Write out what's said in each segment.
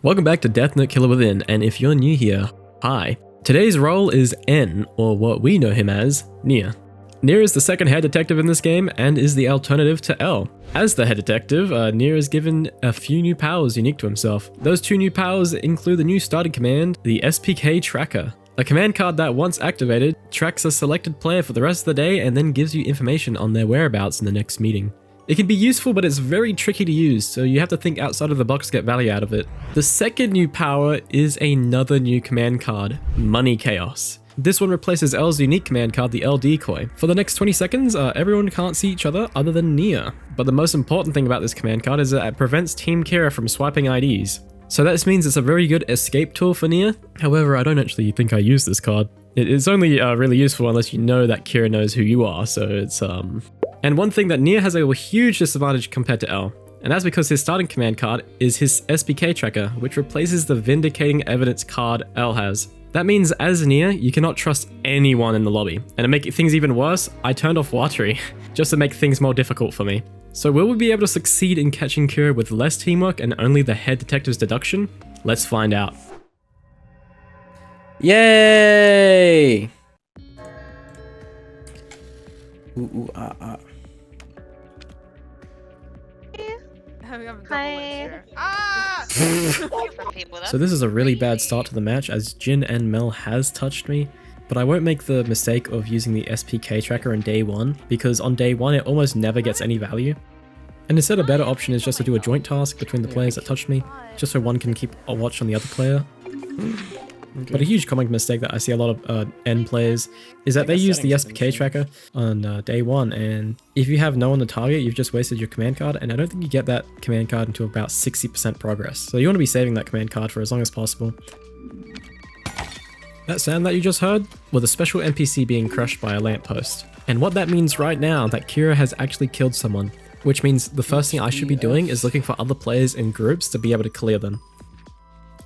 Welcome back to Death Note Killer Within, and if you're new here, hi. Today's role is N, or what we know him as, Nia. Nia is the second head detective in this game and is the alternative to L. As the head detective, Nia is given a few new powers unique to himself. Those two new powers include the new starting command, the SPK Tracker. A command card that once activated, tracks a selected player for the rest of the day and then gives you information on their whereabouts in the next meeting. It can be useful, but it's very tricky to use, so you have to think outside of the box to get value out of it. The second new power is another new command card, Money Chaos. This one replaces L's unique command card, the L Decoy. For the next 20 seconds, everyone can't see each other than Nia. But the most important thing about this command card is that it prevents Team Kira from swiping IDs. So that means it's a very good escape tool for Nia. However, I don't actually think I use this card. It's only really useful unless you know that Kira knows who you are, so it's And one thing that Nia has a huge disadvantage compared to L, and that's because his starting command card is his SPK Tracker, which replaces the Vindicating Evidence card L has. That means as Nia, you cannot trust anyone in the lobby, and to make things even worse, I turned off Watery, just to make things more difficult for me. So will we be able to succeed in catching Kira with less teamwork and only the head detective's deduction? Let's find out. Yay! Hi. So this is a really bad start to the match as Jin and Mel has touched me, but I won't make the mistake of using the SPK tracker on day one, because on day one it almost never gets any value. And instead a better option is just to do a joint task between the players that touched me, just so one can keep a watch on the other player. Okay. But a huge common mistake that I see a lot of N players is that they use the SPK tracker on day one, and if you have no on the target, you've just wasted your command card, and I don't think you get that command card until about 60% progress. So you want to be saving that command card for as long as possible. That sound that you just heard was a special NPC being crushed by a lamppost. And what that means right now that Kira has actually killed someone, which means the first thing I should be doing is looking for other players in groups to be able to clear them.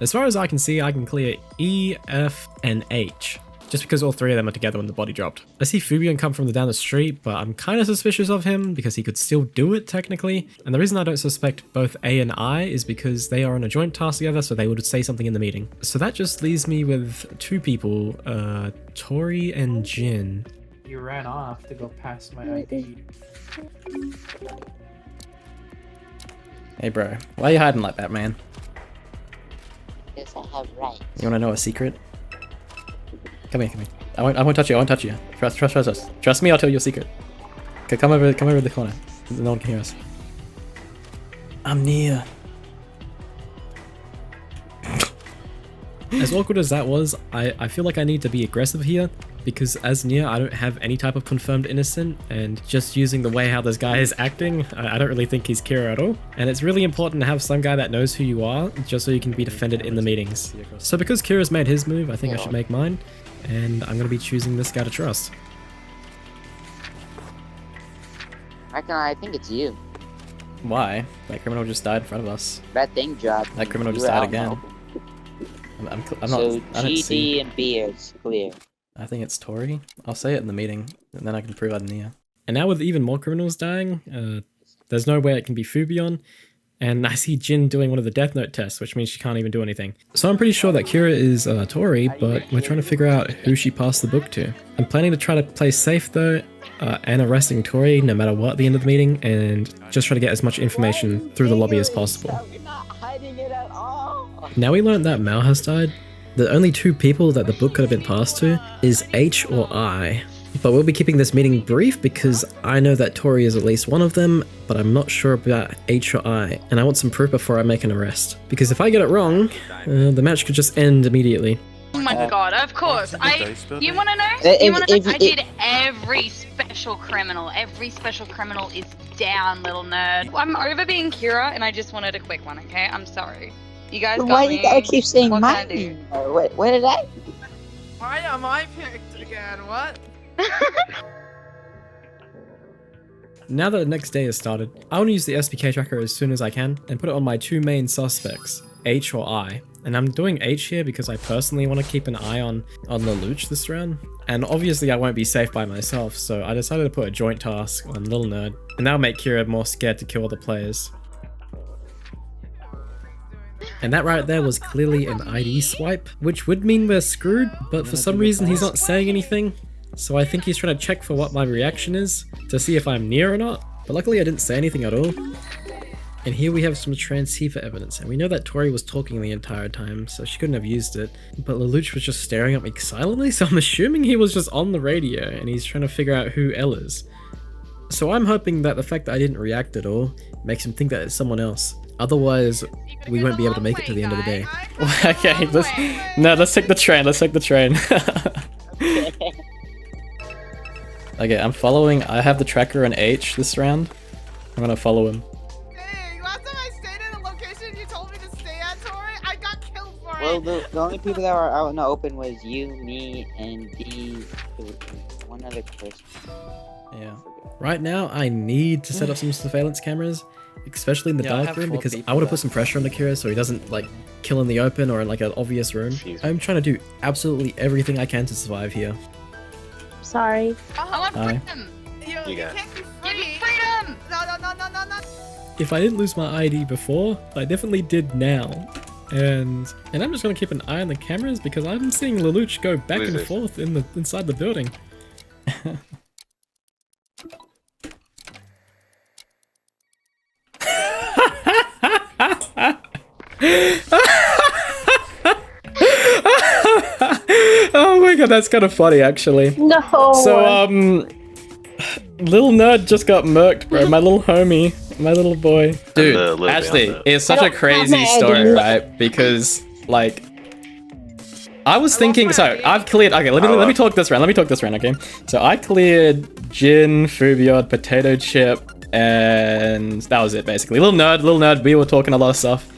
As far as I can see, I can clear E, F, and H, just because all three of them are together when the body dropped. I see Fubian come from down the street, but I'm kind of suspicious of him because he could still do it technically. And the reason I don't suspect both A and I is because they are on a joint task together, so they would say something in the meeting. So that just leaves me with two people, Tori and Jin. You ran off to go past my ID. Hey bro, why are you hiding like that, man? Yes, I have rights. You wanna know a secret? Come here, come here. I won't touch you, I won't touch you. Trust us. Trust me, I'll tell you a secret. Okay, come over the corner. No one can hear us. I'm Nia. As awkward as that was, I feel like I need to be aggressive here, because as Nia, I don't have any type of confirmed innocent, and just using the way how this guy is acting, I don't really think he's Kira at all. And it's really important to have some guy that knows who you are, just so you can be defended in the meetings. So because Kira's made his move, I think I should make mine, and I'm going to be choosing this guy to trust. I think it's you. Why? That criminal just died in front of us. Bad thing job. That criminal just died again. I'm not. So I don't see. GD and B is clear. I think it's Tori. I'll say it in the meeting, and then I can prove I'm Nia. And now with even more criminals dying, there's no way it can be Fubion. And I see Jin doing one of the Death Note tests, which means she can't even do anything. So I'm pretty sure that Kira is Tori, but we're trying to figure out who she passed the book to. I'm planning to try to play safe though, and arresting Tori no matter what at the end of the meeting, and just try to get as much information through the lobby as possible. Now we learned that Mal has died. The only two people that the book could have been passed to is H or I. But we'll be keeping this meeting brief because I know that Tori is at least one of them, but I'm not sure about H or I, and I want some proof before I make an arrest. Because if I get it wrong, the match could just end immediately. Oh my god, of course. You wanna know? I did every special criminal. Every special criminal is down, little nerd. I'm over being Kira and I just wanted a quick one, okay? I'm sorry. You guys got Why me. you gotta keep saying What my can I do? name? What did I? Why am I picked again? What? Now that the next day has started, I want to use the SPK tracker as soon as I can and put it on my two main suspects, H or I. And I'm doing H here because I personally want to keep an eye on Lelouch this round. And obviously I won't be safe by myself, so I decided to put a joint task on Little Nerd, and that'll make Kira more scared to kill other players. And that right there was clearly an ID swipe, which would mean we're screwed, but for some reason he's not saying anything. So I think he's trying to check for what my reaction is, to see if I'm near or not. But luckily I didn't say anything at all. And here we have some transceiver evidence, and we know that Tori was talking the entire time, so she couldn't have used it. But Lelouch was just staring at me silently, so I'm assuming he was just on the radio, and he's trying to figure out who Elle is. So I'm hoping that the fact that I didn't react at all makes him think that it's someone else. Otherwise, we won't be able to make it to the end of the day. Okay, let's take the train, let's take the train. Okay, I'm following, I have the tracker on H this round. I'm gonna follow him. Well, the only people that were out in the open was you, me, and one other person. Yeah. Right now, I need to set up some surveillance cameras, especially in the dark room, because I want to put some pressure on Akira so he doesn't, like, kill in the open or in, like, an obvious room. I'm trying to do absolutely everything I can to survive here. Sorry. I want freedom. You can't be free. Give me freedom. No. If I didn't lose my ID before, I definitely did now. And I'm just gonna keep an eye on the cameras because I'm seeing Lelouch go back and forth inside the building. Oh my god, that's kind of funny actually. No. So little nerd just got murked, bro. My little homie. My little boy. Dude, actually, it's such a crazy story, right? Because, like, I was thinking, so I've cleared, okay, let me talk this round, okay? So I cleared Jin, Fubiod, Potato Chip, and that was it, basically. Little nerd, we were talking a lot of stuff.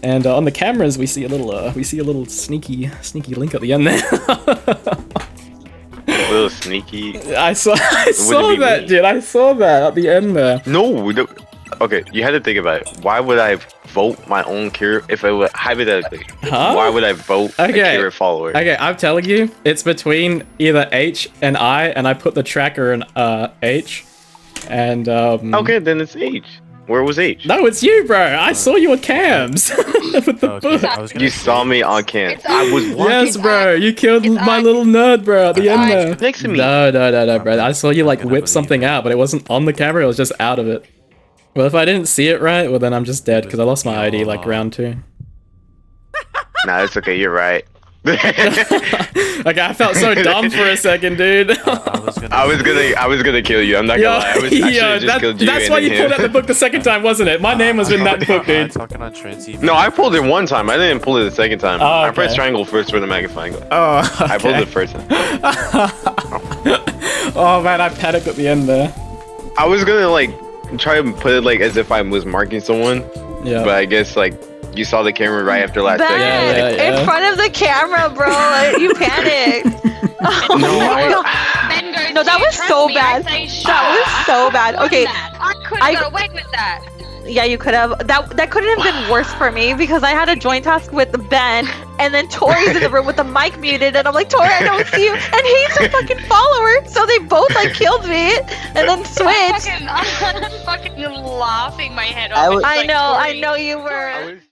And on the cameras, we see a little sneaky link at the end there. A little sneaky. I saw that, dude. I saw that at the end there. No. Okay, you had to think about it. Why would I vote my own Kira if I would hypothetically? Huh? Why would I vote a Kira follower? Okay, I'm telling you, it's between either H and I put the tracker in H, and Okay, then it's H. Where was H? No, it's you, bro. I saw you on cams with the book. You saw me on cam. I was walking. Yes, bro. You killed my little nerd, bro, at the end there. Next to me. No, bro. I saw you like whip something out, but it wasn't on the camera. It was just out of it. Well, if I didn't see it right, well then I'm just dead because I lost my ID like round 2. Nah, it's okay. You're right. Okay, I felt so dumb for a second, dude. I was gonna kill you. I'm not gonna lie. I just killed you. That's why you pulled out the book the second time, wasn't it? My name was in that book, dude. No, I pulled it one time. I didn't pull it the second time. Oh, okay. I pressed triangle first for the magnifying glass. Oh, okay. I pulled it first time. Oh man, I panicked at the end there. I was gonna like try to put it like as if I was marking someone. Yeah. But I guess like you saw the camera right after last second. Yeah. In front of the camera, bro. You panicked. No, that was so bad. That was so bad. Okay. I could have got away with that. Yeah, you could have. That couldn't have been worse for me because I had a joint task with Ben, and then Tori's in the room with the mic muted, and I'm like, Tori, I don't see you, and he's a fucking follower, so they both like killed me, and then switched. I'm fucking laughing my head off. I know you were.